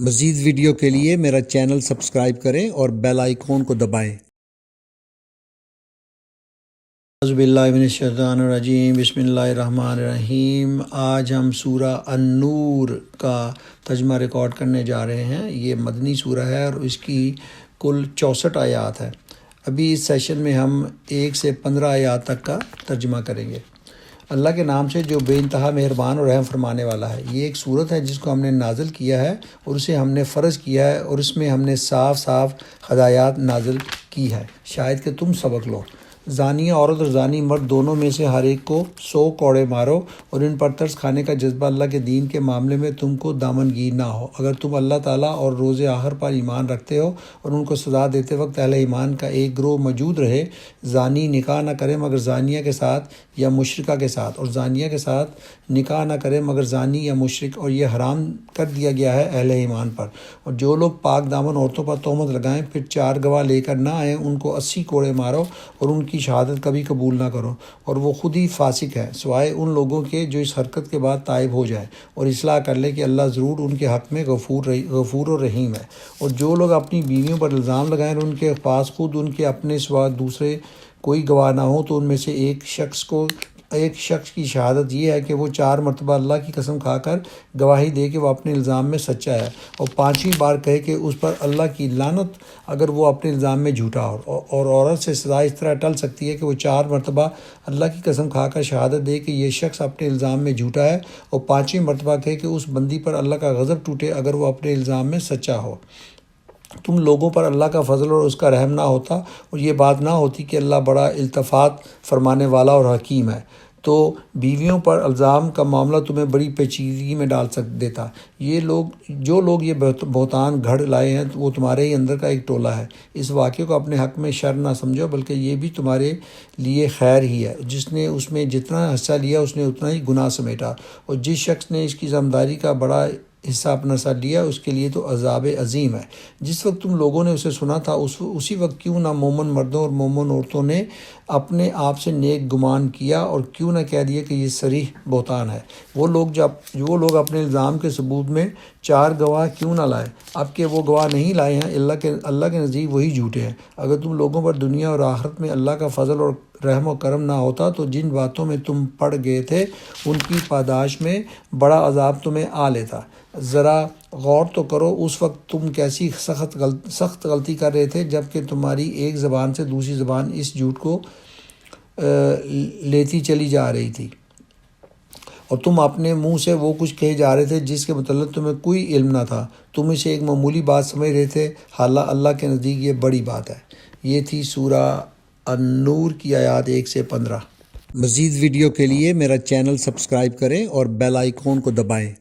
مزید ویڈیو کے لیے میرا چینل سبسکرائب کریں اور بیل آئیکن کو دبائیں۔ اعوذ باللہ من الشیطان الرجیم، بسم اللہ الرحمن الرحیم۔ آج ہم سورہ النور کا ترجمہ ریکارڈ کرنے جا رہے ہیں۔ یہ مدنی سورہ ہے اور اس کی کل 64 آیات ہے۔ ابھی اس سیشن میں ہم 1 سے 15 آیات تک کا ترجمہ کریں گے۔ اللہ کے نام سے جو بے انتہا مہربان اور رحم فرمانے والا ہے۔ یہ ایک صورت ہے جس کو ہم نے نازل کیا ہے اور اسے ہم نے فرض کیا ہے اور اس میں ہم نے صاف صاف ہدایات نازل کی ہے، شاید کہ تم سبق لو۔ زانیہ عورت اور زانی مرد دونوں میں سے ہر ایک کو 100 کوڑے مارو اور ان پر ترس کھانے کا جذبہ اللہ کے دین کے معاملے میں تم کو دامنگیر نہ ہو۔ اگر تم اللہ تعالیٰ اور روز آخر پر ایمان رکھتے ہو اور ان کو سزا دیتے وقت اہل ایمان کا ایک گروہ موجود رہے، زانی نکاح نہ کرے مگر زانیہ کے ساتھ یا مشرکہ کے ساتھ، اور زانیہ کے ساتھ نکاح نہ کرے مگر زانی یا مشرک، اور یہ حرام کر دیا گیا ہے اہل ایمان پر۔ اور جو لوگ پاک دامن عورتوں پر تہمت لگائیں پھر 4 گواہ لے کر نہ آئیں، ان کو 80 کوڑے مارو اور ان کی شہادت کبھی قبول نہ کرو، اور وہ خود ہی فاسق ہے، سوائے ان لوگوں کے جو اس حرکت کے بعد تائب ہو جائیں اور اصلاح کر لے کہ اللہ ضرور ان کے حق میں غفور و رحیم ہے۔ اور جو لوگ اپنی بیویوں پر الزام لگائیں اور ان کے پاس خود ان کے اپنے سوا دوسرے کوئی گواہ نہ ہو، تو ان میں سے ایک شخص کی شہادت یہ ہے کہ وہ 4 مرتبہ اللہ کی قسم کھا کر گواہی دے کہ وہ اپنے الزام میں سچا ہے، اور 5ویں بار کہے کہ اس پر اللہ کی لعنت اگر وہ اپنے الزام میں جھوٹا ہو۔ اور عورت سے سزا اس طرح ٹل سکتی ہے کہ وہ 4 مرتبہ اللہ کی قسم کھا کر شہادت دے کہ یہ شخص اپنے الزام میں جھوٹا ہے، اور 5ویں مرتبہ کہے کہ اس بندی پر اللہ کا غضب ٹوٹے اگر وہ اپنے الزام میں سچا ہو۔ تم لوگوں پر اللہ کا فضل اور اس کا رحم نہ ہوتا اور یہ بات نہ ہوتی کہ اللہ بڑا التفات فرمانے والا اور حکیم ہے، تو بیویوں پر الزام کا معاملہ تمہیں بڑی پیچیدگی میں ڈال دیتا۔ جو لوگ یہ بہتان گھڑ لائے ہیں وہ تمہارے ہی اندر کا ایک ٹولہ ہے۔ اس واقعے کو اپنے حق میں شر نہ سمجھو، بلکہ یہ بھی تمہارے لیے خیر ہی ہے۔ جس نے اس میں جتنا حصہ لیا اس نے اتنا ہی گناہ سمیٹا، اور جس شخص نے اس کی ذمہ کا بڑا حصہ اپنا سر لیا اس کے لیے تو عذاب عظیم ہے۔ جس وقت تم لوگوں نے اسے سنا تھا اسی وقت کیوں نہ مومن مردوں اور مومن عورتوں نے اپنے آپ سے نیک گمان کیا اور کیوں نہ کہہ دیا کہ یہ صریح بہتان ہے۔ وہ لوگ اپنے الزام کے ثبوت میں 4 گواہ کیوں نہ لائے، اب کہ وہ گواہ نہیں لائے ہیں، اللہ کے نزدیک وہی جھوٹے ہیں۔ اگر تم لوگوں پر دنیا اور آخرت میں اللہ کا فضل اور رحم و کرم نہ ہوتا تو جن باتوں میں تم پڑ گئے تھے ان کی پاداش میں بڑا عذاب تمہیں آ لیتا۔ ذرا غور تو کرو، اس وقت تم کیسی سخت غلطی کر رہے تھے جب کہ تمہاری ایک زبان سے دوسری زبان اس جھوٹ کو لیتی چلی جا رہی تھی، اور تم اپنے منہ سے وہ کچھ کہے جا رہے تھے جس کے متعلق تمہیں کوئی علم نہ تھا۔ تم اسے ایک معمولی بات سمجھ رہے تھے، حالانکہ اللہ کے نزدیک یہ بڑی بات ہے۔ یہ تھی سورہ النور کی آیات 1 سے 15۔ مزید ویڈیو کے لیے میرا چینل سبسکرائب کریں اور بیل آئیکن کو دبائیں۔